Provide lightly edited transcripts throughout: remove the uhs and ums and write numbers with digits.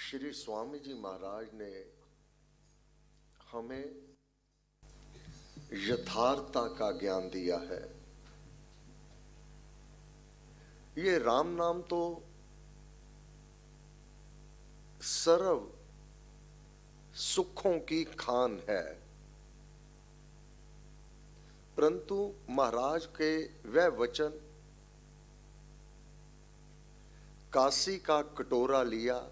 श्री स्वामी जी महाराज ने हमें यथार्थता का ज्ञान दिया है। ये राम नाम तो सर्व सुखों की खान है, परंतु महाराज के वह वचन काशी का कटोरा लिया,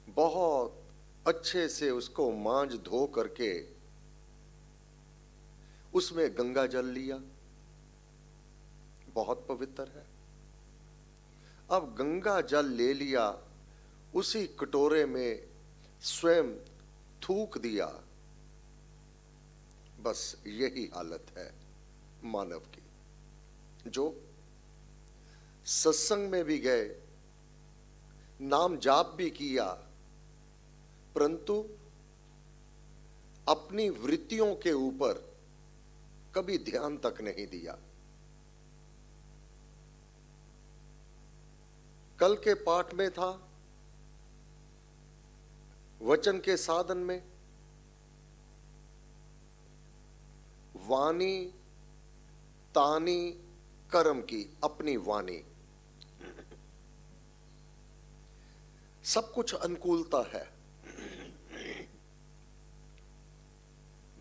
बहुत अच्छे से उसको मांज धो करके उसमें गंगा जल लिया, बहुत पवित्र है। अब गंगा जल ले लिया, उसी कटोरे में स्वयं थूक दिया। बस यही हालत है मानव की, जो सत्संग में भी गए, नाम जाप भी किया, परंतु अपनी वृत्तियों के ऊपर कभी ध्यान तक नहीं दिया। कल के पाठ में था, वचन के साधन में वाणी तानी कर्म की, अपनी वाणी सब कुछ अनुकूलता है।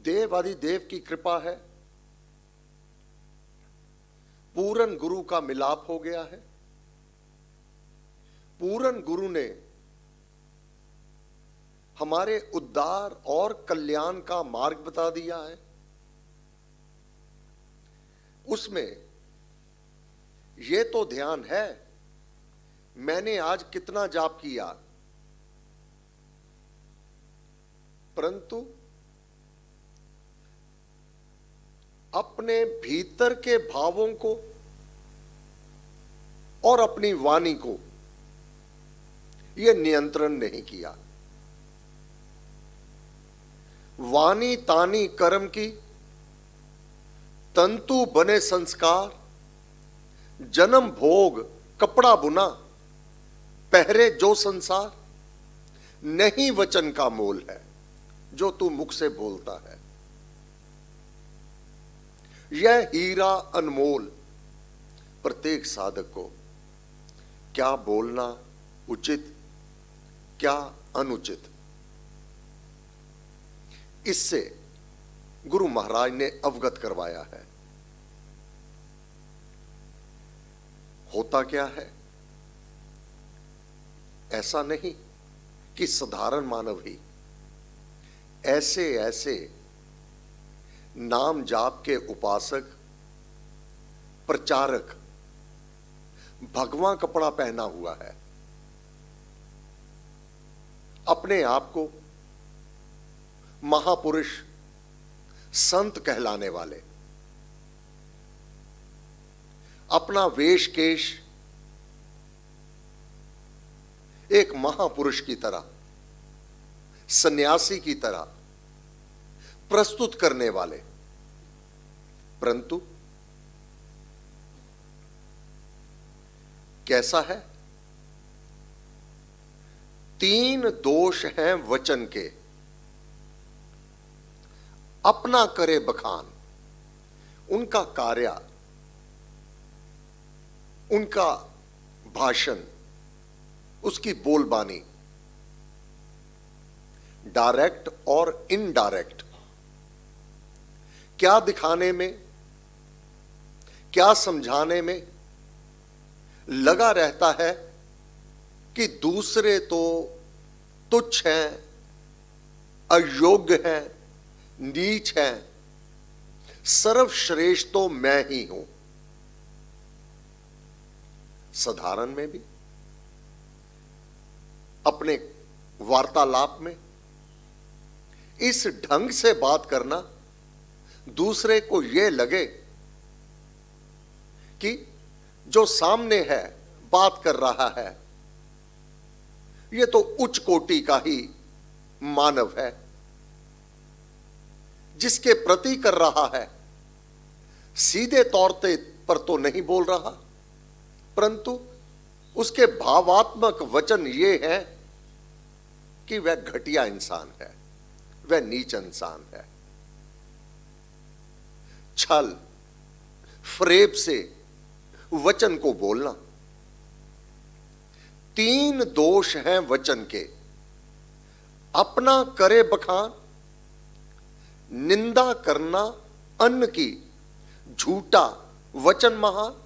देव आदि देव की कृपा है, पूरन गुरु का मिलाप हो गया है। पूरन गुरु ने हमारे उद्धार और कल्याण का मार्ग बता दिया है। उसमें यह तो ध्यान है, मैंने आज कितना जाप किया, परंतु अपने भीतर के भावों को और अपनी वाणी को यह नियंत्रण नहीं किया। वाणी तानी कर्म की, तंतु बने संस्कार, जन्म भोग कपड़ा बुना, पहरे जो संसार, नहीं वचन का मोल है जो तू मुख से बोलता है। यह हीरा अनमोल, प्रत्येक साधक को क्या बोलना उचित, क्या अनुचित, इससे गुरु महाराज ने अवगत करवाया है। होता क्या है, ऐसा नहीं कि साधारण मानव ही, ऐसे ऐसे नाम जाप के उपासक प्रचारक भगवा कपड़ा पहना हुआ है, अपने आप को महापुरुष संत कहलाने वाले, अपना वेश केश एक महापुरुष की तरह, सन्यासी की तरह प्रस्तुत करने वाले, परंतु कैसा है? 3 दोष हैं वचन के। अपना करे बखान, उनका कार्य, उनका भाषण, उसकी बोलबानी, डायरेक्ट और इनडायरेक्ट, क्या दिखाने में, क्या समझाने में लगा रहता है कि दूसरे तो तुच्छ हैं, अयोग्य हैं, नीच हैं, सर्वश्रेष्ठ तो मैं ही हूं। साधारण में भी, अपने वार्तालाप में इस ढंग से बात करना, दूसरे को यह लगे कि जो सामने है बात कर रहा है, यह तो उच्च कोटि का ही मानव है, जिसके प्रति कर रहा है, सीधे तौर पर तो नहीं बोल रहा, परंतु उसके भावात्मक वचन ये है कि वह घटिया इंसान है, वह नीच इंसान है। छल फरेब से वचन को बोलना। 3 दोष हैं वचन के: अपना करे बखान, निंदा करना अन्न की, झूठा वचन महान।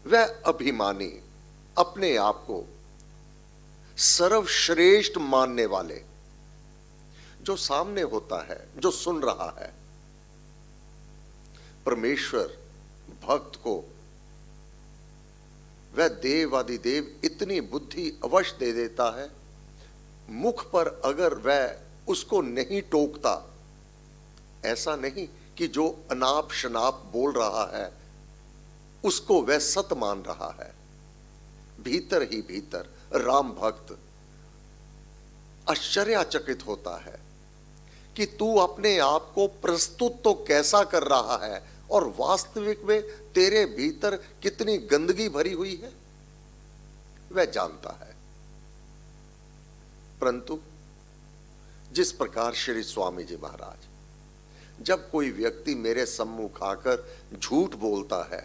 वह अभिमानी, अपने आप को सर्वश्रेष्ठ मानने वाले, जो सामने होता है, जो सुन रहा है, परमेश्वर भक्त को वह देवादिदेव इतनी बुद्धि अवश्य दे देता है, मुख पर अगर वह उसको नहीं टोकता, ऐसा नहीं कि जो अनाप शनाप बोल रहा है उसको वह सत मान रहा है, भीतर ही भीतर राम भक्त आश्चर्यचकित होता है कि तू अपने आप को प्रस्तुत तो कैसा कर रहा है और वास्तविक में तेरे भीतर कितनी गंदगी भरी हुई है, वह जानता है। परंतु जिस प्रकार श्री स्वामी जी महाराज, जब कोई व्यक्ति मेरे सम्मुख आकर झूठ बोलता है,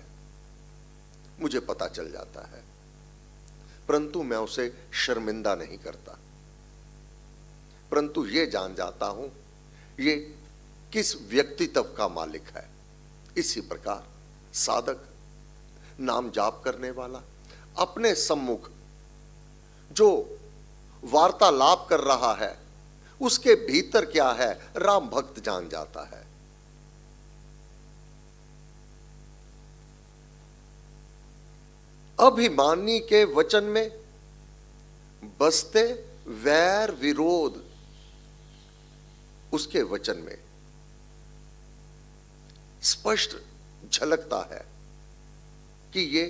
मुझे पता चल जाता है, परंतु मैं उसे शर्मिंदा नहीं करता, परंतु यह जान जाता हूं ये किस व्यक्तित्व का मालिक है। इसी प्रकार साधक, नाम जाप करने वाला, अपने सम्मुख जो वार्तालाप कर रहा है उसके भीतर क्या है, राम भक्त जान जाता है। अभिमानी के वचन में बसते वैर विरोध, उसके वचन में स्पष्ट झलकता है कि ये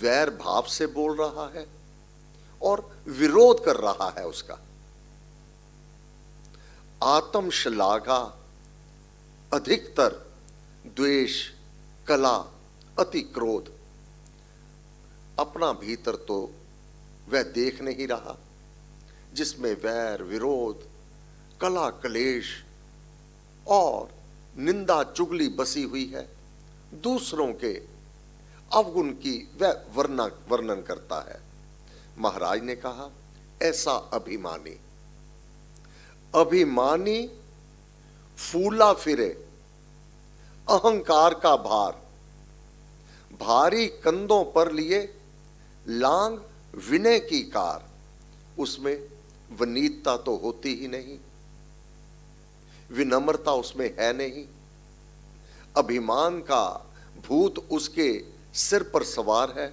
वैर भाव से बोल रहा है और विरोध कर रहा है उसका। आत्मश्लाघा, अधिकतर द्वेष, कला, अति क्रोध, अपना भीतर तो वह देख नहीं रहा, जिसमें वैर विरोध, कला कलेश और निंदा चुगली बसी हुई है। दूसरों के अवगुण की वह वर्णन करता है। महाराज ने कहा, ऐसा अभिमानी, अभिमानी फूला फिरे, अहंकार का भार, भारी कंधों पर लिए लांग विनय की कार, उसमें विनीतता तो होती ही नहीं, विनम्रता उसमें है नहीं, अभिमान का भूत उसके सिर पर सवार है।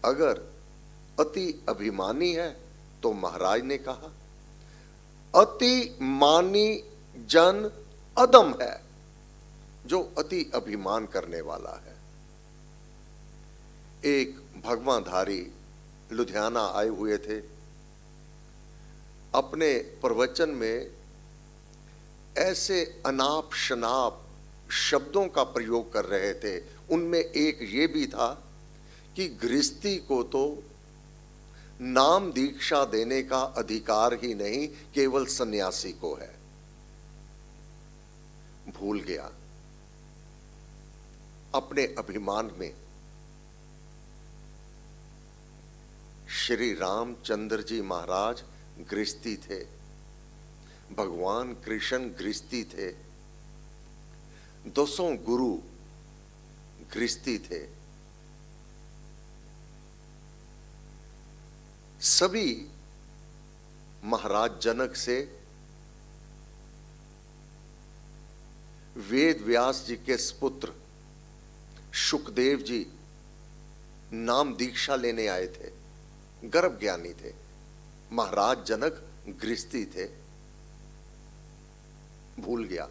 अगर अति अभिमानी है तो महाराज ने कहा, अति मानी जन अदम है, जो अति अभिमान करने वाला है। एक भगवाधारी लुधियाना आए हुए थे, अपने प्रवचन में ऐसे अनाप शनाप शब्दों का प्रयोग कर रहे थे। उनमें एक ये भी था कि गृहस्थी को तो नाम दीक्षा देने का अधिकार ही नहीं, केवल सन्यासी को है। भूल गया अपने अभिमान में। श्री रामचंद्र जी महाराज गृहस्थी थे, भगवान कृष्ण गृहस्थी थे, 200 गुरु गृहस्थी थे। सभी महाराज जनक से वेद व्यास जी के सुपुत्र शुकदेव जी नाम दीक्षा लेने आए थे, गर्भ ज्ञानी थे। महाराज जनक गृहस्थी थे, भूल गया।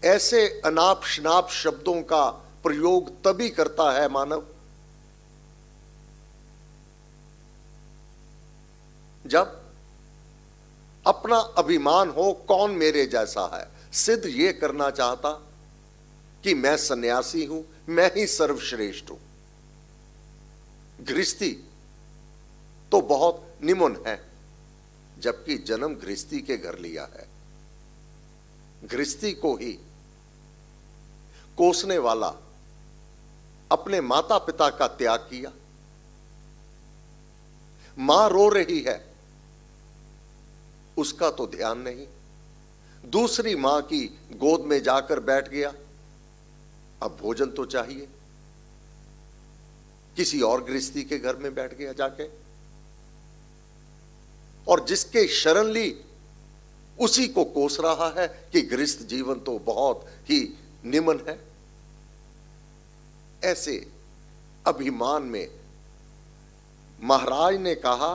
ऐसे अनाप शनाप शब्दों का प्रयोग तभी करता है मानव जब अपना अभिमान हो, कौन मेरे जैसा है, सिद्ध ये करना चाहता कि मैं सन्यासी हूं, मैं ही सर्वश्रेष्ठ हूं। गृहस्थी तो बहुत निम्न है, जबकि जन्म गृहस्थी के घर लिया है। गृहस्थी को ही कोसने वाला अपने माता पिता का त्याग किया। मां रो रही है, उसका तो ध्यान नहीं, दूसरी मां की गोद में जाकर बैठ गया। अब भोजन तो चाहिए, किसी और गृहस्थी के घर में बैठ गया जाके, और जिसके शरण ली उसी को कोस रहा है कि गृहस्थ जीवन तो बहुत ही निम्न है। ऐसे अभिमान में महाराज ने कहा,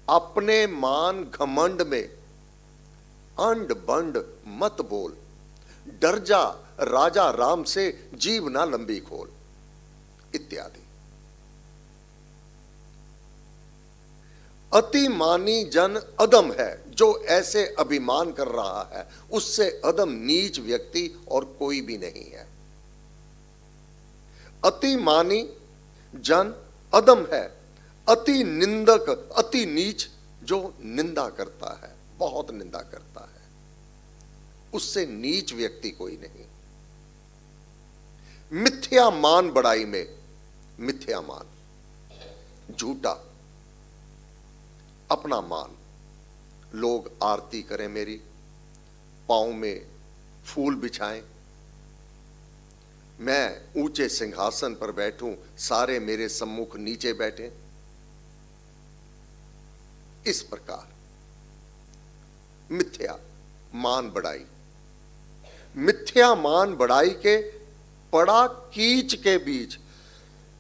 अपने मान घमंड में अंड बंड मत बोल, डर जा राजा राम से जीव ना लंबी खोल, इत्यादि। अति मानी जन अदम है, जो ऐसे अभिमान कर रहा है उससे अदम नीच व्यक्ति और कोई भी नहीं है। अति मानी जन अदम है, अति निंदक अति नीच जो निंदा करता है, बहुत निंदा करता है, उससे नीच व्यक्ति कोई नहीं। मिथ्या मान बड़ाई में, मिथ्या मान, झूठा अपना मान, लोग आरती करें मेरी, पांव में फूल बिछाएं, मैं ऊंचे सिंहासन पर बैठूं, सारे मेरे सम्मुख नीचे बैठे, इस प्रकार मिथ्या मान बढ़ाई। मिथ्या मान बढ़ाई के पड़ा कीच के बीच,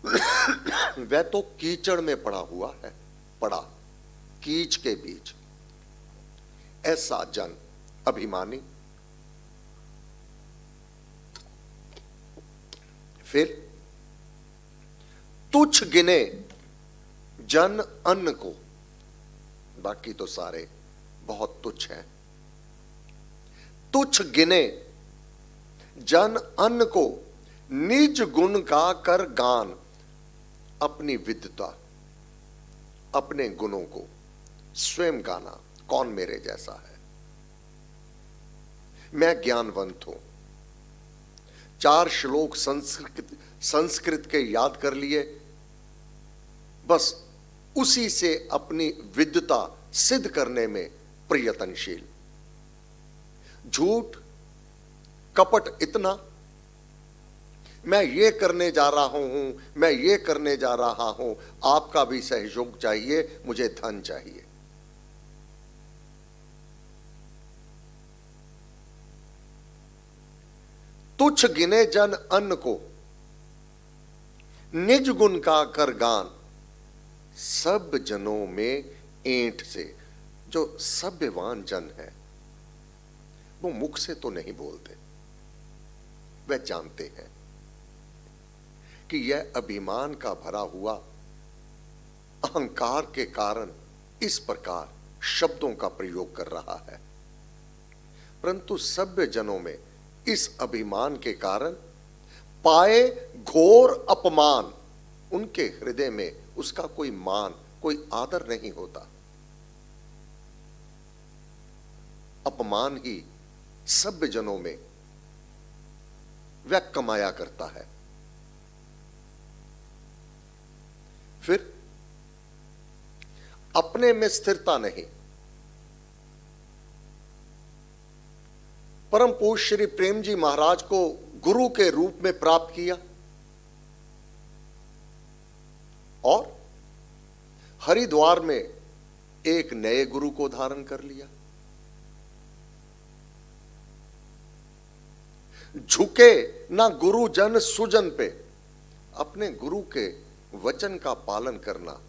वह तो कीचड़ में पड़ा हुआ है, पड़ा कीच के बीच। ऐसा जन अभिमानी। फिर तुच्छ गिने जन अन्न को, बाकी तो सारे बहुत तुच्छ हैं। तुच्छ गिने जन अन्न को, निज गुण का कर गान, अपनी विद्वता अपने गुणों को स्वयं गाना, कौन मेरे जैसा है, मैं ज्ञानवंत हूं। 4 श्लोक संस्कृत के याद कर लिए, बस उसी से अपनी विद्वता सिद्ध करने में प्रयत्नशील। झूठ कपट इतना, मैं ये करने जा रहा हूं, मैं ये करने जा रहा हूं, आपका भी सहयोग चाहिए, मुझे धन चाहिए। तुच्छ गिने जन अन्न को, निज गुण का कर गान, सब जनों में ऐंठ से। जो सभ्यवान जन है वो मुख से तो नहीं बोलते, वे जानते हैं कि यह अभिमान का भरा हुआ अहंकार के कारण इस प्रकार शब्दों का प्रयोग कर रहा है। परंतु सभ्य जनों में इस अभिमान के कारण पाए घोर अपमान, उनके हृदय में उसका कोई मान, कोई आदर नहीं होता। अपमान ही सभ्य जनों में वह कमाया करता है। फिर अपने में स्थिरता नहीं। परम पूज्य श्री प्रेम जी महाराज को गुरु के रूप में प्राप्त किया और हरिद्वार में एक नए गुरु को धारण कर लिया। झुके ना गुरु जन सुजन पे, अपने गुरु के वचन का पालन करना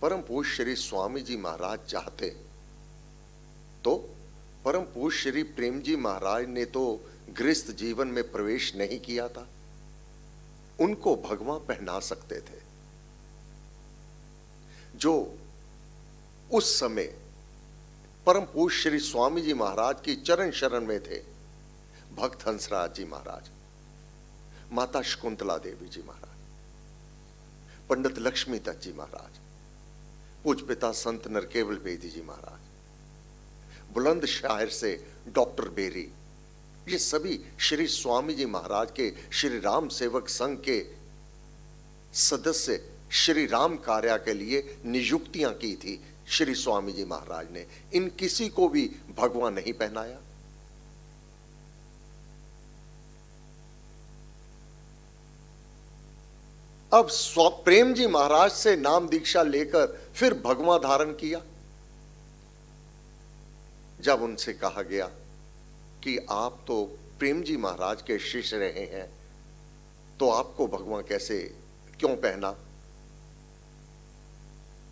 परम पूज्य श्री स्वामी जी महाराज चाहते तो परम पूज्य श्री प्रेम जी महाराज ने तो गृहस्थ जीवन में प्रवेश नहीं किया था, उनको भगवा पहना सकते थे। जो उस समय परम पूज्य श्री स्वामी जी महाराज की चरण शरण में थे, भक्त हंसराज जी महाराज, माता शकुंतला देवी जी महाराज, पंडित लक्ष्मी दत्त जी महाराज, पूज्य पिता संत नरकेवल बेदी जी महाराज, बुलंदशहर से डॉक्टर बेरी, ये सभी श्री स्वामी जी महाराज के श्री राम सेवक संघ के सदस्य श्री राम कार्य के लिए नियुक्तियां की थी श्री स्वामी जी महाराज ने। इन किसी को भी भगवा नहीं पहनाया। अब प्रेम जी महाराज से नाम दीक्षा लेकर फिर भगवा धारण किया। जब उनसे कहा गया कि आप तो प्रेम जी महाराज के शिष्य रहे हैं, तो आपको भगवा कैसे क्यों पहना?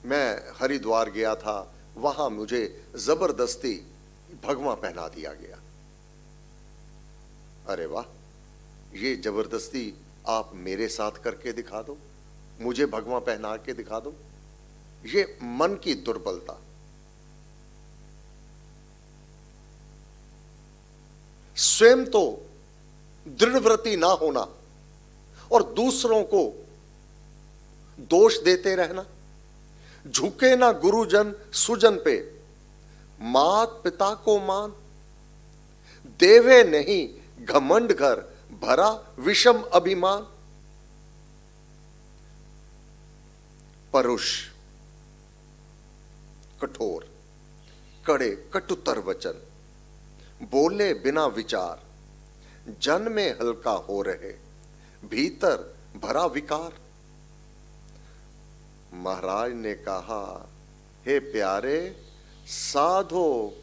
मैं हरिद्वार गया था, वहां मुझे जबरदस्ती भगवा पहना दिया गया। अरे वाह, ये जबरदस्ती आप मेरे साथ करके दिखा दो, मुझे भगवा पहना के दिखा दो। ये मन की दुर्बलता। स्वयं तो दृढ़व्रती ना होना और दूसरों को दोष देते रहना। झुके ना गुरुजन सुजन पे, मात पिता को मान, देवे नहीं घमंड घर, भरा विषम अभिमान। परुष, कठोर, कड़े कटुतर वचन, बोले बिना विचार, जन में हल्का हो रहे, भीतर भरा विकार। महाराज ने कहा, हे प्यारे, साधो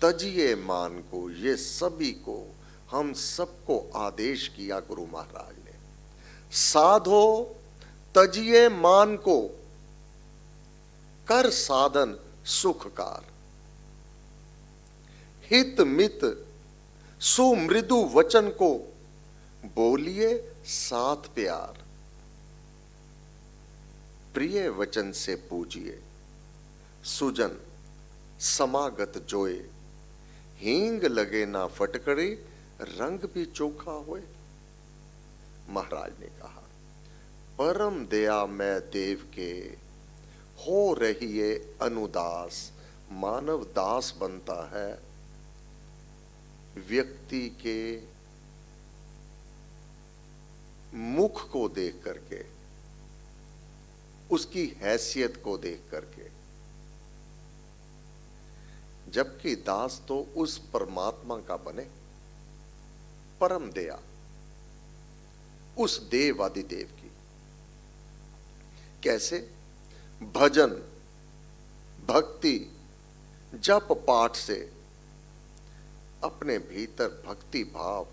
तजिए मान को। ये सभी को, हम सबको आदेश किया गुरु महाराज ने। साधो तजिए मान को, कर साधन सुखकार। हित मित सुमृदु वचन को, बोलिए साथ प्यार। प्रिय वचन से पूजिए, सुजन समागत जोए। हींग लगे ना फटकड़ी, रंग भी चोखा होए। महाराज ने कहा, परम दया मैं देव के, हो रही है अनुदास। मानव दास बनता है व्यक्ति के मुख को देख करके, उसकी हैसियत को देख करके, जबकि दास तो उस परमात्मा का बने। परम दया उस देवादि देव की। कैसे? भजन, भक्ति, जप पाठ से अपने भीतर भक्ति भाव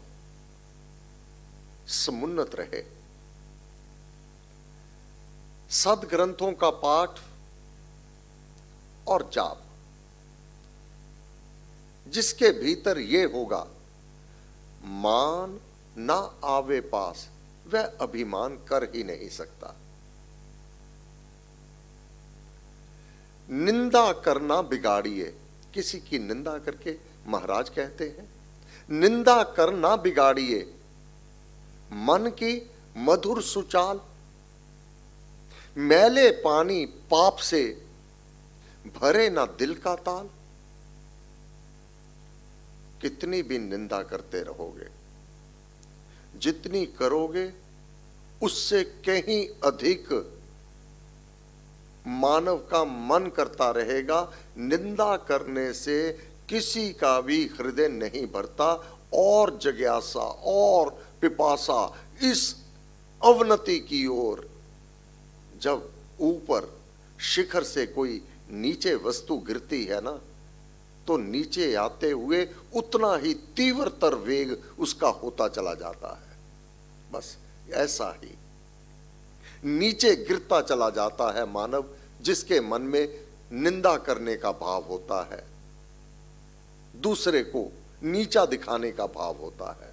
समुन्नत रहे। सदग्रंथों का पाठ और जाप, जिसके भीतर ये होगा, मान ना आवे पास, वह अभिमान कर ही नहीं सकता। निंदा करना बिगाड़िए, किसी की निंदा करके महाराज कहते हैं, निंदा करना बिगाड़िए, मन की मधुर सुचाल। मैले पानी पाप से, भरे ना दिल का ताल। कितनी भी निंदा करते रहोगे, जितनी करोगे उससे कहीं अधिक मानव का मन करता रहेगा। निंदा करने से किसी का भी हृदय नहीं भरता, और जिज्ञासा और पिपासा इस अवनति की ओर। जब ऊपर शिखर से कोई नीचे वस्तु गिरती है ना, तो नीचे आते हुए उतना ही तीव्रतर वेग उसका होता चला जाता है। बस ऐसा ही नीचे गिरता चला जाता है मानव, जिसके मन में निंदा करने का भाव होता है, दूसरे को नीचा दिखाने का भाव होता है।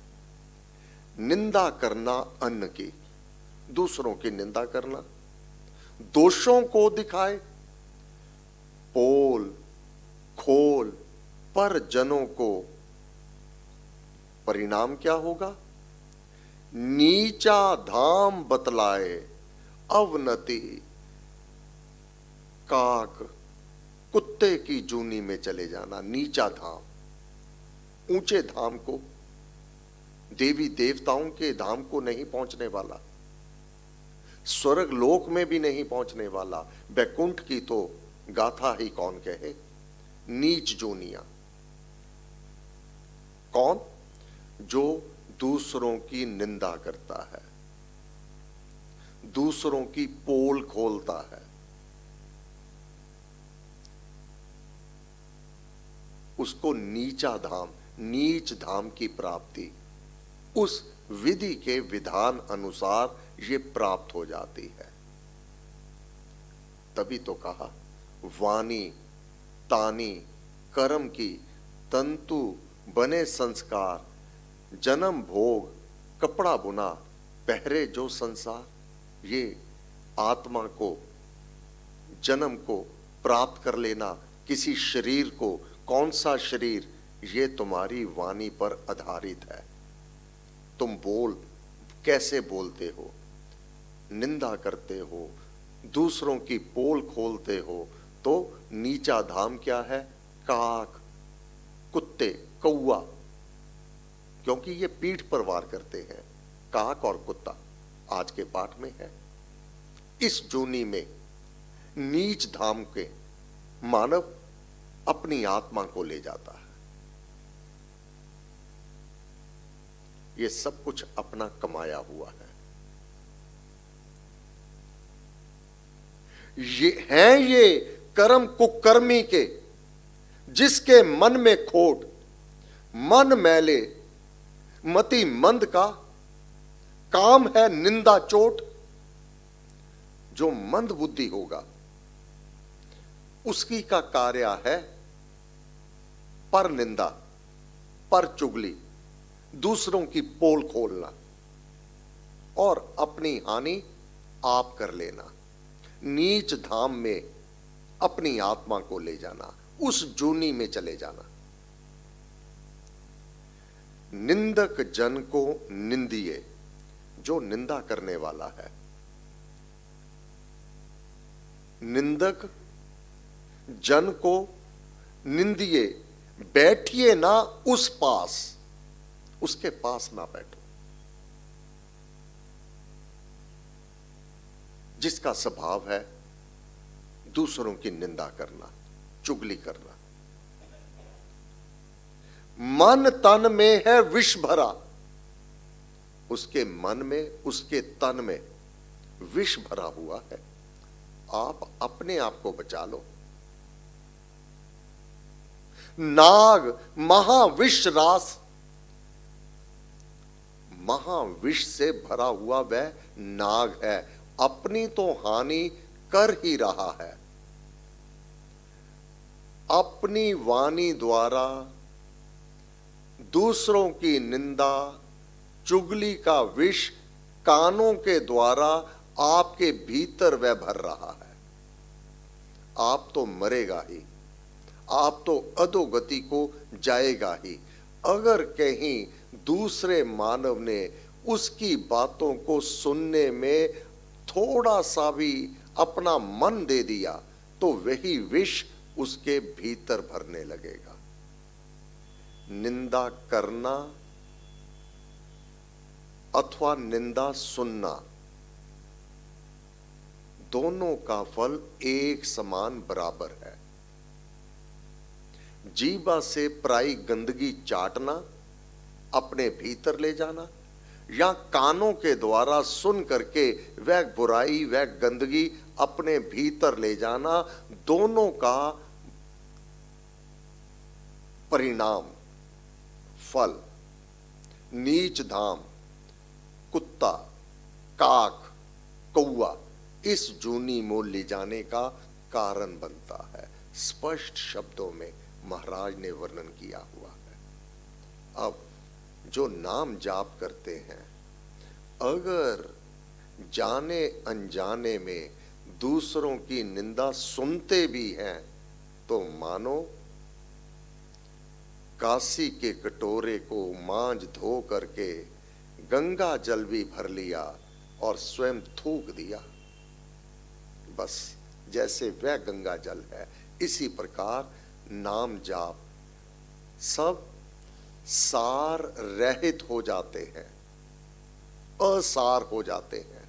निंदा करना अन्न की, दूसरों की निंदा करना, दोषों को दिखाए, पोल खोल पर जनों को परिणाम क्या होगा? नीचा धाम बतलाए अवनति, काक कुत्ते की जूनी में चले जाना। नीचा धाम, ऊंचे धाम को, देवी देवताओं के धाम को नहीं पहुंचने वाला, स्वर्ग लोक में भी नहीं पहुंचने वाला, बैकुंठ की तो गाथा ही कौन कहे। नीच जोनिया कौन? जो दूसरों की निंदा करता है, दूसरों की पोल खोलता है, उसको नीचा धाम, नीच धाम की प्राप्ति उस विधि के विधान अनुसार ये प्राप्त हो जाती है। तभी तो कहा वाणी तानी कर्म की तंतु बने संस्कार, जन्म भोग कपड़ा बुना पहरे जो संसार। ये आत्मा को, जन्म को प्राप्त कर लेना, किसी शरीर को, कौन सा शरीर, ये तुम्हारी वाणी पर आधारित है। तुम बोल कैसे बोलते हो, निंदा करते हो, दूसरों की पोल खोलते हो, तो नीचा धाम क्या है? काक कुत्ते, कौआ, क्योंकि ये पीठ पर वार करते हैं। काक और कुत्ता आज के पाठ में है। इस जोनी में नीच धाम के मानव अपनी आत्मा को ले जाता है। ये सब कुछ अपना कमाया हुआ है। ये कर्म कुकर्मी के, जिसके मन में खोट, मन मैले, मति मंद का, काम है निंदा चोट। जो मंद बुद्धि होगा उसकी का कार्य है पर निंदा, पर चुगली, दूसरों की पोल खोलना और अपनी हानि आप कर लेना। नीच धाम में अपनी आत्मा को ले जाना, उस जूनी में चले जाना। निंदक जन को निंदिए, जो निंदा करने वाला है। निंदक जन को निंदिए, बैठिए ना उस पास, उसके पास ना बैठो, जिसका स्वभाव है दूसरों की निंदा करना, चुगली करना। मन तन में है विष भरा, उसके मन में, उसके तन में विष भरा हुआ है। आप अपने आप को बचा लो। नाग महाविष रास, महाविष से भरा हुआ वह नाग है, अपनी तो हानि कर ही रहा है। अपनी वाणी द्वारा दूसरों की निंदा, चुगली का विष कानों के द्वारा आपके भीतर वह भर रहा है। आप तो मरेगा ही, आप तो अधोगति को जाएगा ही। अगर कहीं दूसरे मानव ने उसकी बातों को सुनने में थोड़ा सा भी अपना मन दे दिया तो वही विष उसके भीतर भरने लगेगा। निंदा करना अथवा निंदा सुनना, दोनों का फल एक समान बराबर है। जीवा से पराई गंदगी चाटना, अपने भीतर ले जाना, या कानों के द्वारा सुन करके वह बुराई, वह गंदगी अपने भीतर ले जाना, दोनों का परिणाम, फल नीच धाम, कुत्ता, काक, कौआ इस जूनी में ले जाने का कारण बनता है। स्पष्ट शब्दों में महाराज ने वर्णन किया हुआ है। अब जो नाम जाप करते हैं, अगर जाने अनजाने में दूसरों की निंदा सुनते भी हैं तो मानो काशी के कटोरे को मांझ धो करके गंगा जल भी भर लिया और स्वयं थूक दिया। बस जैसे वह गंगा जल है, इसी प्रकार नाम जाप सब सार रहित हो जाते हैं, असार हो जाते हैं।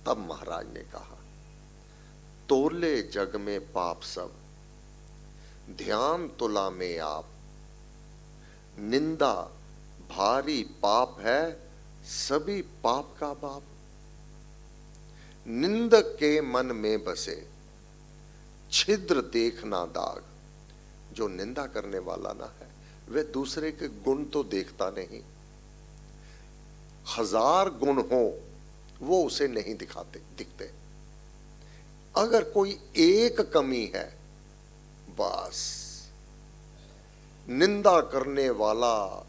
तब महाराज ने कहा, तोले जग में पाप सब, ध्यान तुला में आप, निंदा भारी पाप है, सभी पाप का बाप। निंदक के मन में बसे, छिद्र देखना दाग। जो निंदा करने वाला ना है, वह दूसरे के गुण तो देखता नहीं। 1000 गुण हो, वो उसे नहीं दिखते। अगर कोई एक कमी है, बस निंदा करने वाला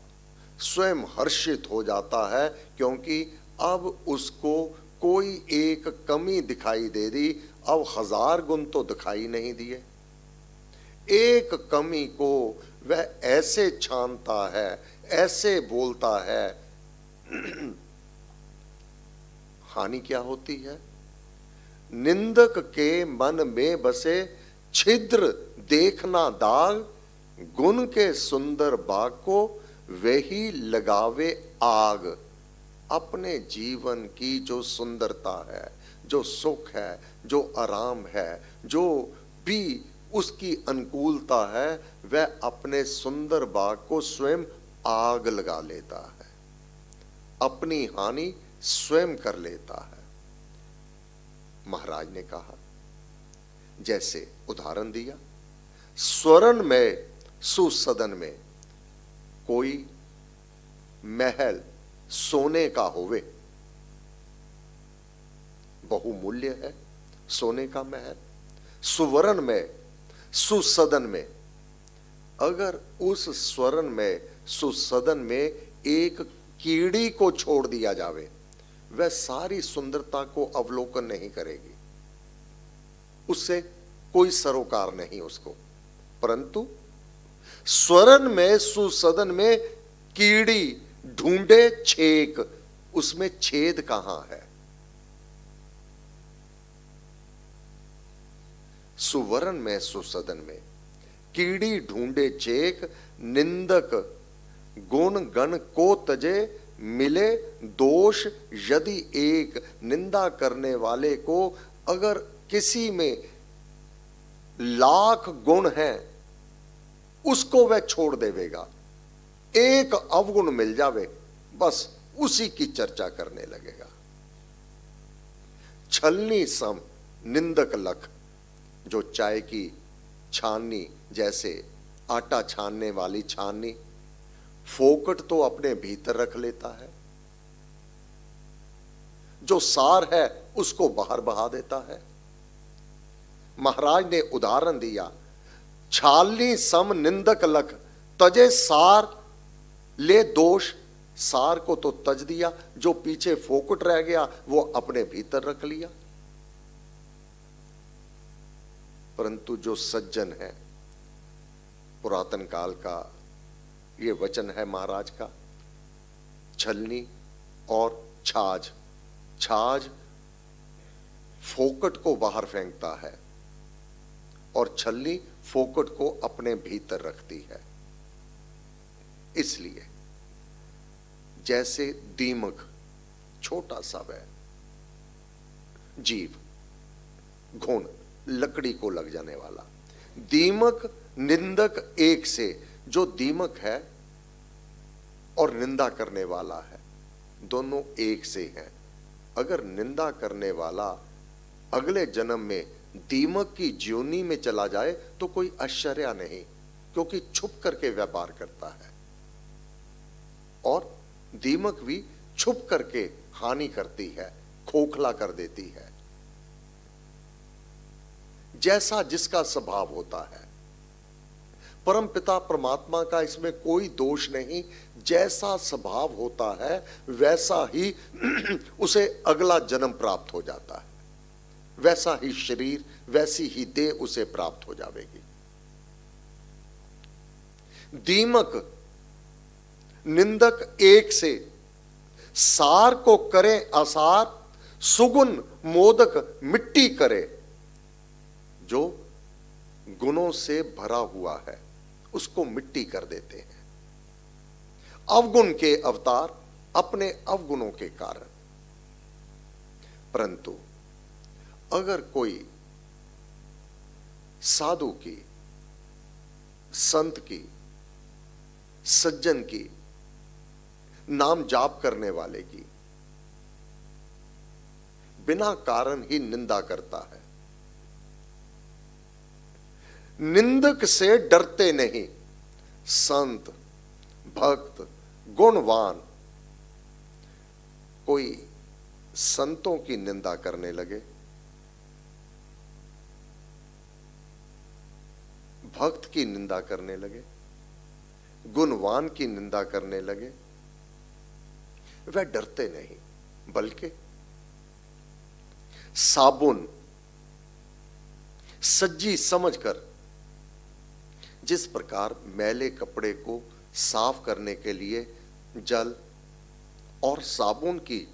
स्वयं हर्षित हो जाता है, क्योंकि अब उसको कोई एक कमी दिखाई दे दी। अब 1000 गुण तो दिखाई नहीं दिए, एक कमी को वह ऐसे छानता है, ऐसे बोलता है। हानि क्या होती है? निंदक के मन में बसे, छिद्र देखना दाग, गुण के सुंदर बाग को वही लगावे आग। अपने जीवन की जो सुंदरता है, जो सुख है, जो आराम है, जो भी उसकी अनुकूलता है, वह अपने सुंदर बाग को स्वयं आग लगा लेता है, अपनी हानि स्वयं कर लेता है। महाराज ने कहा, जैसे उदाहरण दिया, स्वर्ण में सुसदन में कोई महल सोने का होवे, बहुमूल्य है सोने का महल। सुवर्ण में सुसदन में, अगर उस स्वर्ण में सुसदन में एक कीड़ी को छोड़ दिया जावे, वह सारी सुंदरता को अवलोकन नहीं करेगी, उससे कोई सरोकार नहीं उसको। परंतु स्वर्ण में सुसदन में कीड़ी ढूंढे छेक, उसमें छेद कहां है? सुवर्ण में सुसदन में कीड़ी ढूंढे छेक, निंदक गुण गण को तजे, मिले दोष यदि एक। निंदा करने वाले को अगर किसी में लाख गुण हैं, उसको वह छोड़ देवेगा। एक अवगुण मिल जावे, बस उसी की चर्चा करने लगेगा। छलनी सम निंदक लख, जो चाय की छाननी, जैसे आटा छानने वाली छाननी, फोकट तो अपने भीतर रख लेता है, जो सार है उसको बाहर बहा देता है। महाराज ने उदाहरण दिया, छालनी सम निंदक लख, तजे सार ले दोष। सार को तो तज दिया, जो पीछे फोकट रह गया वो अपने भीतर रख लिया। परंतु जो सज्जन है, पुरातन काल का ये वचन है महाराज का, छलनी और छाछ, छाछ फोकट को बाहर फेंकता है और छलनी फोकट को अपने भीतर रखती है। इसलिए जैसे दीमक छोटा सा वह जीव, घुन लकड़ी को लग जाने वाला, दीमक निंदक एक से, जो दीमक है और निंदा करने वाला है, दोनों एक से हैं। अगर निंदा करने वाला अगले जन्म में दीमक की ज्योनि में चला जाए तो कोई आश्चर्य नहीं, क्योंकि छुप करके व्यापार करता है और दीमक भी छुप करके हानि करती है, खोखला कर देती है। जैसा जिसका स्वभाव होता है, परम पिता परमात्मा का इसमें कोई दोष नहीं। जैसा स्वभाव होता है वैसा ही उसे अगला जन्म प्राप्त हो जाता है, वैसा ही शरीर, वैसी ही देह उसे प्राप्त हो जाएगी। दीमक निंदक एक से सार को करे आसार, सुगुन मोदक मिट्टी करे। जो गुणों से भरा हुआ है उसको मिट्टी कर देते हैं। अवगुण के अवतार अपने अवगुणों के कारण। परंतु अगर कोई साधु की, संत की, सज्जन की, नाम जाप करने वाले की बिना कारण ही निंदा करता है, निंदक से डरते नहीं, संत, भक्त, गुणवान कोई संतों की निंदा करने लगे, भक्त की निंदा करने लगे, गुणवान की निंदा करने लगे, वह डरते नहीं, बल्कि साबुन सज्जी समझकर, जिस प्रकार मैले कपड़े को साफ करने के लिए जल और साबुन की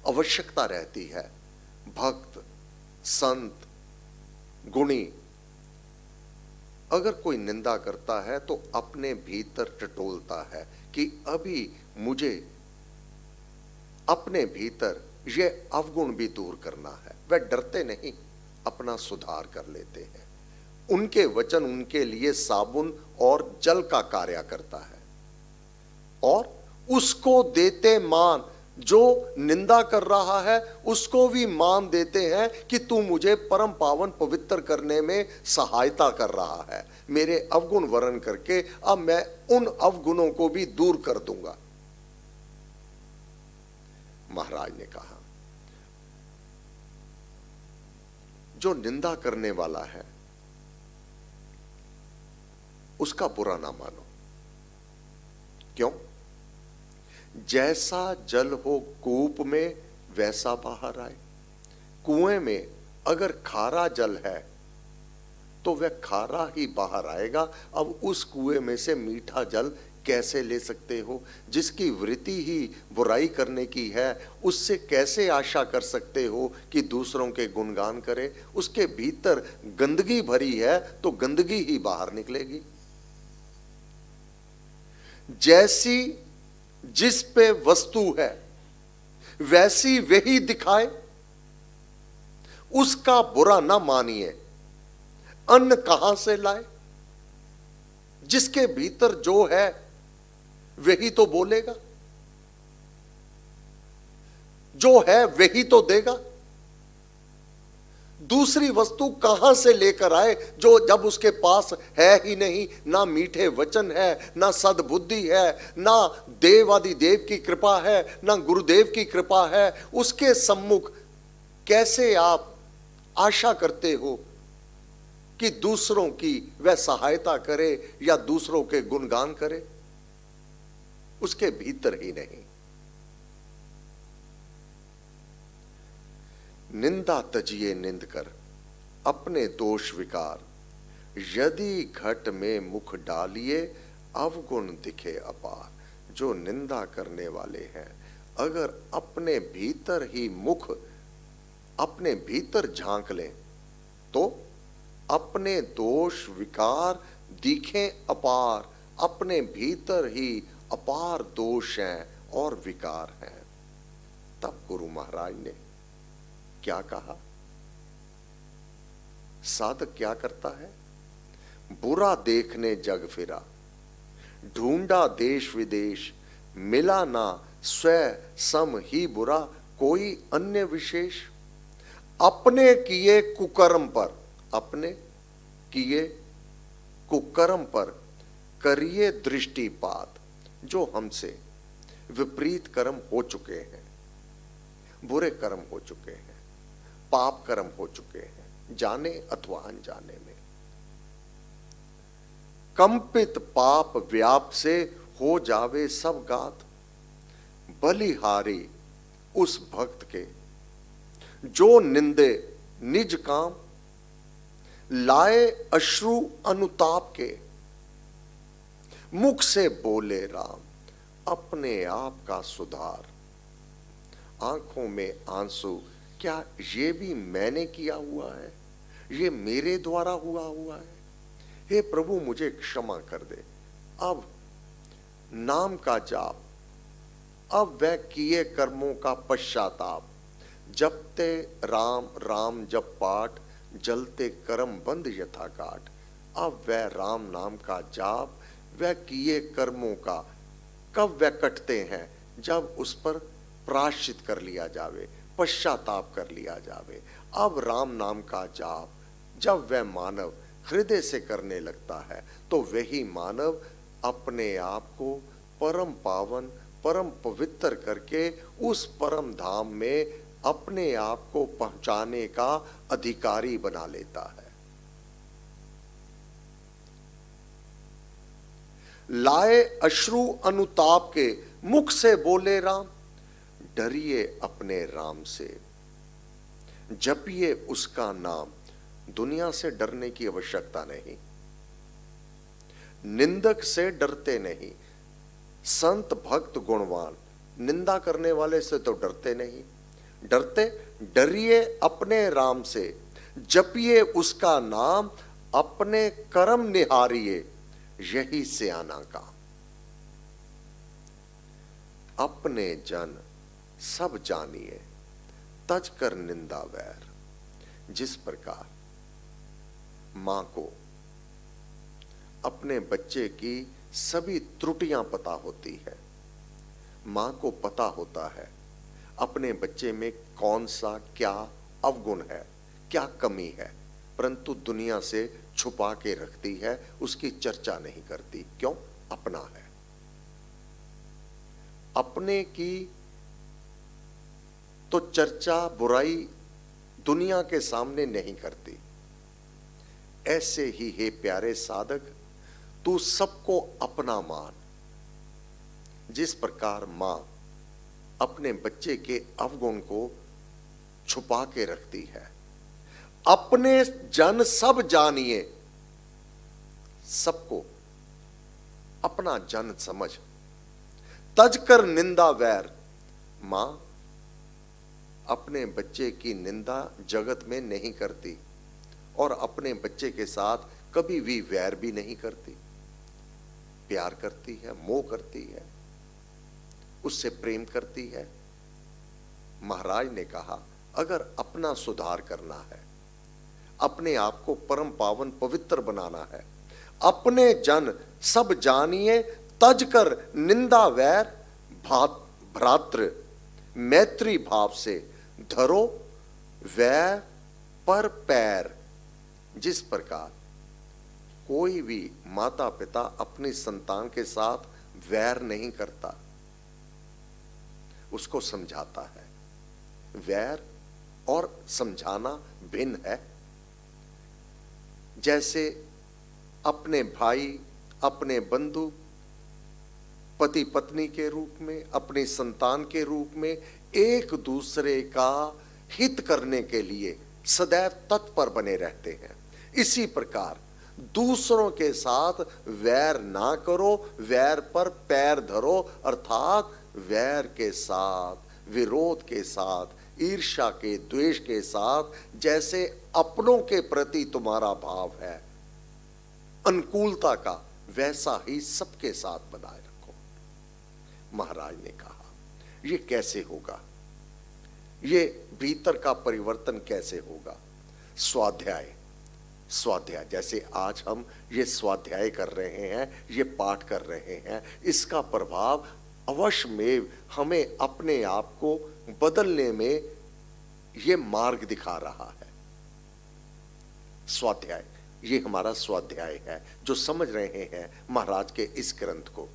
आवश्यकता रहती है, भक्त, संत, गुणी अगर कोई निंदा करता है तो अपने भीतर टटोलता है कि अभी मुझे अपने भीतर यह अवगुण भी दूर करना है। वह डरते नहीं, अपना सुधार कर लेते हैं। उनके वचन उनके लिए साबुन और जल का कार्य करता है, और उसको देते मान। जो निंदा कर रहा है उसको भी मान देते हैं कि तू मुझे परम पावन पवित्र करने में सहायता कर रहा है। मेरे अवगुण वर्ण करके अब मैं उन अवगुणों को भी दूर कर दूंगा। महाराज ने कहा, जो निंदा करने वाला है उसका बुरा ना मानो। क्यों? जैसा जल हो कूप में वैसा बाहर आए। कुएं में अगर खारा जल है तो वह खारा ही बाहर आएगा। अब उस कुएं में से मीठा जल कैसे ले सकते हो? जिसकी वृत्ति ही बुराई करने की है, उससे कैसे आशा कर सकते हो कि दूसरों के गुणगान करे? उसके भीतर गंदगी भरी है तो गंदगी ही बाहर निकलेगी। जैसी जिस पे वस्तु है वैसी वही दिखाए, उसका बुरा ना मानिए। अन्न कहां से लाए? जिसके भीतर जो है वही तो बोलेगा, जो है वही तो देगा। दूसरी वस्तु कहां से लेकर आए जो जब उसके पास है ही नहीं? ना मीठे वचन है, ना सद्बुद्धि है, ना देवादि देव की कृपा है, ना गुरुदेव की कृपा है। उसके सम्मुख कैसे आप आशा करते हो कि दूसरों की वह सहायता करे या दूसरों के गुणगान करे? उसके भीतर ही नहीं। निंदा तजिए निंद कर अपने दोष विकार, यदि घट में मुख डालिए अवगुण दिखे अपार। जो निंदा करने वाले हैं अगर अपने भीतर ही मुख, अपने भीतर झांक लें तो अपने दोष विकार दिखें अपार। अपने भीतर ही अपार दोष हैं और विकार हैं। तब गुरु महाराज ने क्या कहा? साधक क्या करता है? बुरा देखने जग फिरा, ढूंढा देश विदेश, मिला ना स्वयं सम ही बुरा कोई अन्य विशेष। अपने किए कुकर्म पर, अपने किए कुकर्म पर करिए दृष्टिपात। जो हमसे विपरीत कर्म हो चुके हैं, बुरे कर्म हो चुके हैं, पाप कर्म हो चुके हैं, जाने अथवा अनजाने में, कंपित पाप व्याप से हो जावे सब गात। बलिहारी उस भक्त के जो निंदे निज काम, लाए अश्रु अनुताप के, मुख से बोले राम अपने आप का सुधार। आंखों में आंसू, क्या ये भी मैंने किया हुआ है, ये मेरे द्वारा हुआ है? हे प्रभु मुझे क्षमा कर दे। अब नाम का जाप, अब वह किए कर्मों का पश्चाताप, जपते राम राम जप पाठ, जलते कर्म बंद यथा काट। अब वह राम नाम का जाप, वह किए कर्मों का कब वह कटते हैं, जब उस पर प्रायश्चित कर लिया जावे, पश्चाताप कर लिया जावे। अब राम नाम का जाप जब वह मानव हृदय से करने लगता है, तो वही मानव अपने आप को परम पावन परम पवित्र करके उस परम धाम में अपने आप को पहुंचाने का अधिकारी बना लेता है। लाए अश्रु अनुताप के, मुख से बोले राम, डरिए अपने राम से, जपिए उसका नाम। दुनिया से डरने की आवश्यकता नहीं, निंदक से डरते नहीं, संत भक्त गुणवान निंदा करने वाले से तो डरते नहीं, डरते डरिए अपने राम से, जपिए उसका नाम, अपने कर्म निहारिए, यही सियाना काम। अपने जन सब जानिए, तज कर निंदा वैर। जिस प्रकार मां को अपने बच्चे की सभी त्रुटियां पता होती है, मां को पता होता है अपने बच्चे में कौन सा क्या अवगुण है, क्या कमी है, परंतु दुनिया से छुपा के रखती है, उसकी चर्चा नहीं करती। क्यों? अपना है। अपने की तो चर्चा बुराई दुनिया के सामने नहीं करती। ऐसे ही हे प्यारे साधक, तू सबको अपना मान। जिस प्रकार मां अपने बच्चे के अवगुण को छुपा के रखती है, अपने जन सब जानिए, सबको अपना जन समझ, तज कर निंदा वैर। मां अपने बच्चे की निंदा जगत में नहीं करती और अपने बच्चे के साथ कभी भी वैर भी नहीं करती, प्यार करती है, मोह करती है, उससे प्रेम करती है। महाराज ने कहा, अगर अपना सुधार करना है, अपने आप को परम पावन पवित्र बनाना है, अपने जन सब जानिए, तज कर निंदा वैर, भ्रातृ मैत्री भाव से धरो वै पर पैर। जिस प्रकार कोई भी माता पिता अपनी संतान के साथ वैर नहीं करता, उसको समझाता है। वैर और समझाना भिन्न है। जैसे अपने भाई, अपने बंधु, पति पत्नी के रूप में, अपनी संतान के रूप में एक दूसरे का हित करने के लिए सदैव तत्पर बने रहते हैं। इसी प्रकार दूसरों के साथ वैर ना करो, वैर पर पैर धरो, अर्थात वैर के साथ, विरोध के साथ, ईर्ष्या के, द्वेष के साथ जैसे अपनों के प्रति तुम्हारा भाव है अनुकूलता का, वैसा ही सबके साथ बनाए रखो। महाराज ने कहा, ये कैसे होगा? ये भीतर का परिवर्तन कैसे होगा? स्वाध्याय। स्वाध्याय, जैसे आज हम ये स्वाध्याय कर रहे हैं, ये पाठ कर रहे हैं, इसका प्रभाव अवश्य में हमें अपने आप को बदलने में ये मार्ग दिखा रहा है। स्वाध्याय, ये हमारा स्वाध्याय है जो समझ रहे हैं महाराज के इस ग्रंथ को,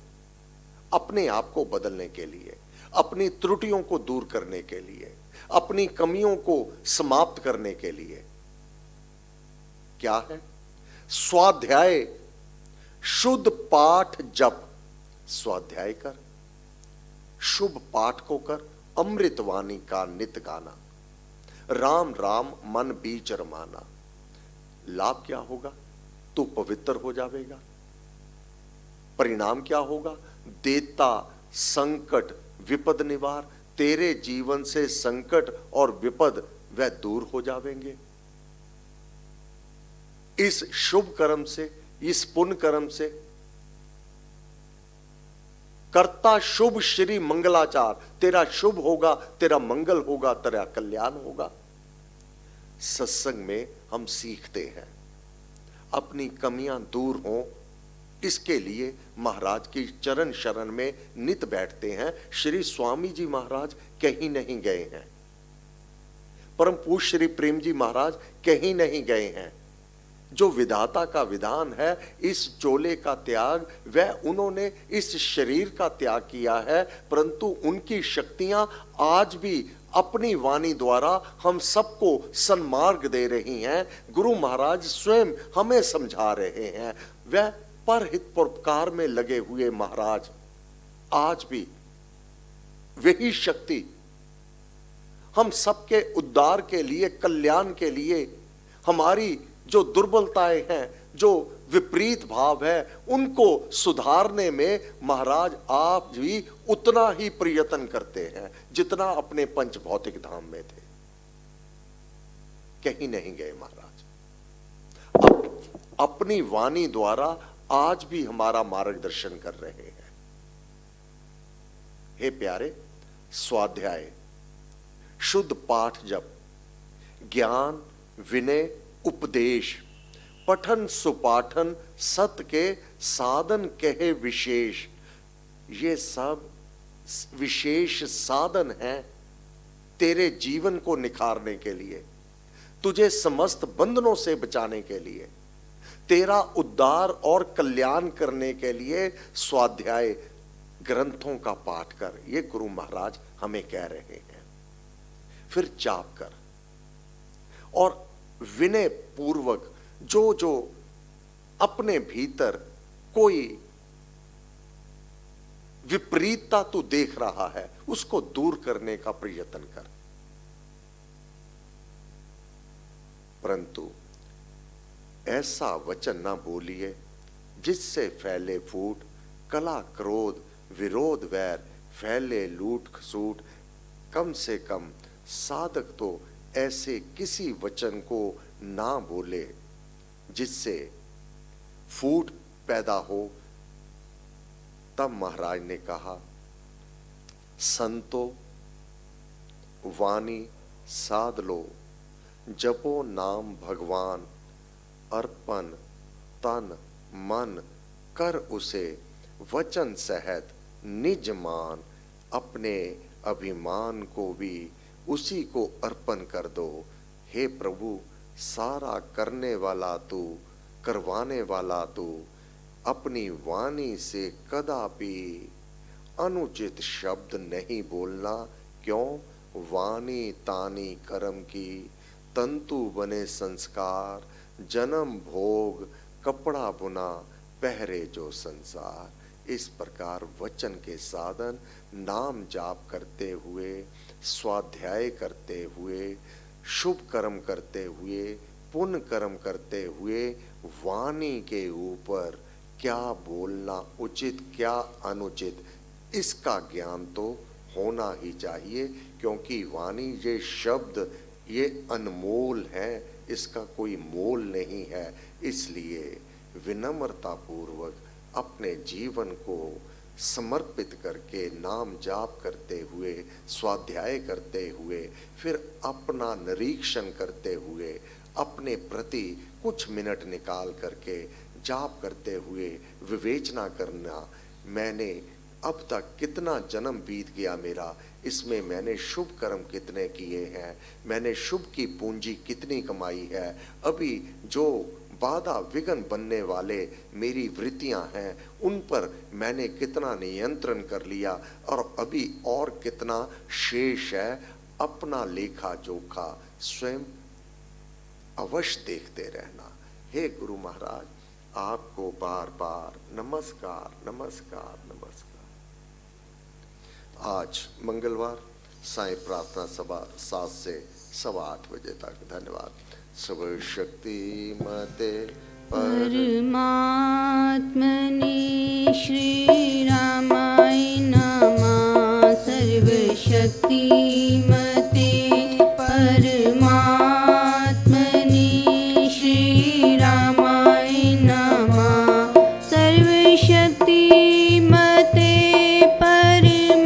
अपने आप को बदलने के लिए, अपनी त्रुटियों को दूर करने के लिए, अपनी कमियों को समाप्त करने के लिए। क्या है? स्वाध्याय, शुद्ध पाठ जप। स्वाध्याय कर, शुभ पाठ को कर, अमृतवाणी का नित गाना। राम राम मन बीच रमाना। लाभ क्या होगा? तू पवित्र हो जाएगा। परिणाम क्या होगा? देता संकट विपद निवार। तेरे जीवन से संकट और विपद वह दूर हो जाएंगे। इस शुभ कर्म से, इस पुण्य कर्म से कर्ता शुभ श्री मंगलाचार, तेरा शुभ होगा, तेरा मंगल होगा, तेरा कल्याण होगा। सत्संग में हम सीखते हैं, अपनी कमियां दूर हों, इसके लिए महाराज की चरण शरण में नित बैठते हैं। श्री स्वामी जी महाराज कहीं नहीं गए हैं, परम पूज्य श्री प्रेम जी महाराज कहीं नहीं गए हैं। जो विधाता का विधान है, इस चोले का त्याग, वह उन्होंने इस शरीर का त्याग किया है, परंतु उनकी शक्तियां आज भी अपनी वाणी द्वारा हम सबको सन्मार्ग दे रही हैं। गुरु महाराज स्वयं हमें समझा रहे हैं। वह परहित परोपकार में लगे हुए महाराज आज भी वही शक्ति हम सबके उद्धार के लिए, कल्याण के लिए, हमारी जो दुर्बलताएं हैं, जो विपरीत भाव है, उनको सुधारने में महाराज आप भी उतना ही प्रयत्न करते हैं जितना अपने पंच भौतिक धाम में थे। कहीं नहीं गए महाराज। अपनी वाणी द्वारा आज भी हमारा मार्गदर्शन कर रहे हैं। हे प्यारे, स्वाध्याय, शुद्ध पाठ जप, ज्ञान, विनय, उपदेश, पठन सुपाठन, सत के साधन कहे विशेष, ये सब विशेष साधन हैं तेरे जीवन को निखारने के लिए, तुझे समस्त बंधनों से बचाने के लिए, तेरा उद्धार और कल्याण करने के लिए स्वाध्याय ग्रंथों का पाठ कर, ये गुरु महाराज हमें कह रहे हैं। फिर जाप कर और विनय पूर्वक जो जो अपने भीतर कोई विपरीतता तू देख रहा है, उसको दूर करने का प्रयत्न कर। परंतु ऐसा वचन ना बोलिए जिससे फैले फूट, कला क्रोध विरोध वैर, फैले लूट खसूट। कम से कम साधक तो ऐसे किसी वचन को ना बोले जिससे फूट पैदा हो। तब महाराज ने कहा, संतो वाणी साध लो, जपो नाम भगवान, अर्पण तन मन कर उसे, वचन सहत निज मान, अपने अभिमान को भी उसी को अर्पण कर दो। हे प्रभु, सारा करने वाला तू, करवाने वाला तू, अपनी वाणी से कदापि अनुचित शब्द नहीं बोलना। क्यों? वाणी तानी कर्म की, तंतु बने संस्कार, जन्म भोग कपड़ा बुना, पहरे जो संसार। इस प्रकार वचन के साधन, नाम जाप करते हुए, स्वाध्याय करते हुए, शुभ कर्म करते हुए, पुण्य कर्म करते हुए, वाणी के ऊपर क्या बोलना उचित, क्या अनुचित, इसका ज्ञान तो होना ही चाहिए। क्योंकि वाणी, ये शब्द, ये अनमोल है, इसका कोई मोल नहीं है। इसलिए विनम्रता पूर्वक अपने जीवन को समर्पित करके, नाम जाप करते हुए, स्वाध्याय करते हुए, फिर अपना निरीक्षण करते हुए, अपने प्रति कुछ मिनट निकाल करके जाप करते हुए विवेचना करना, मैंने अब तक कितना जन्म बीत गया मेरा, इसमें मैंने शुभ कर्म कितने किए हैं, मैंने शुभ की पूंजी कितनी कमाई है, अभी जो बाधा विघ्न बनने वाले मेरी वृत्तियां हैं, उन पर मैंने कितना नियंत्रण कर लिया, और अभी और कितना शेष है। अपना लेखा जोखा स्वयं अवश्य देखते रहना। हे गुरु महाराज, आपको बार बार नमस्कार नमस्कार नमस्कार। आज मंगलवार सायं प्रार्थना सभा 7 से 8:15 तक। धन्यवाद। सब शक्ति मते परमात्मने श्री रामाय नमः। सर्वशक्तिमते परमात्मने श्री रामाय नमः। सर्वशक्तिमते परमात्मने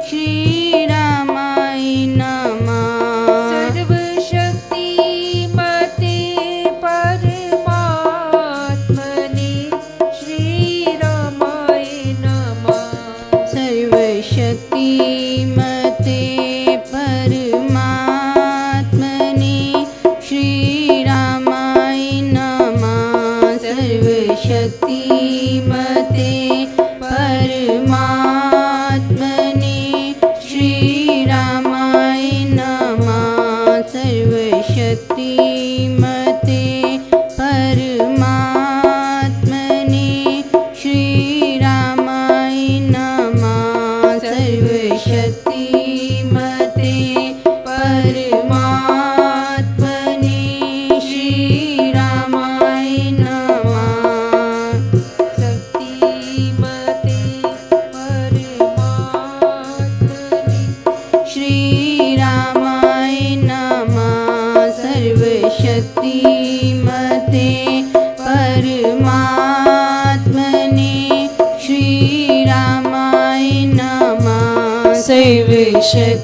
श्री रामाय नमः। सर्वशक्तिमते परमात्मने श्रीरामाय नमः। सर्वशक्तिमते परमात्मने श्रीरामाय नमः। सर्वशक्तिमते परमात्मने श्रीरामाय नमः। सर्वशक्तिमते परमात्मने श्रीरामाय नमः। सर्वशक्तिमते परमात्मने श्रीरामाय नमः। शक्तिमते परमात्मने श्रीरामाय नमः। सर्वशक्तिमते परमात्मने श्रीरामाय नमः। सर्वशक्तिमते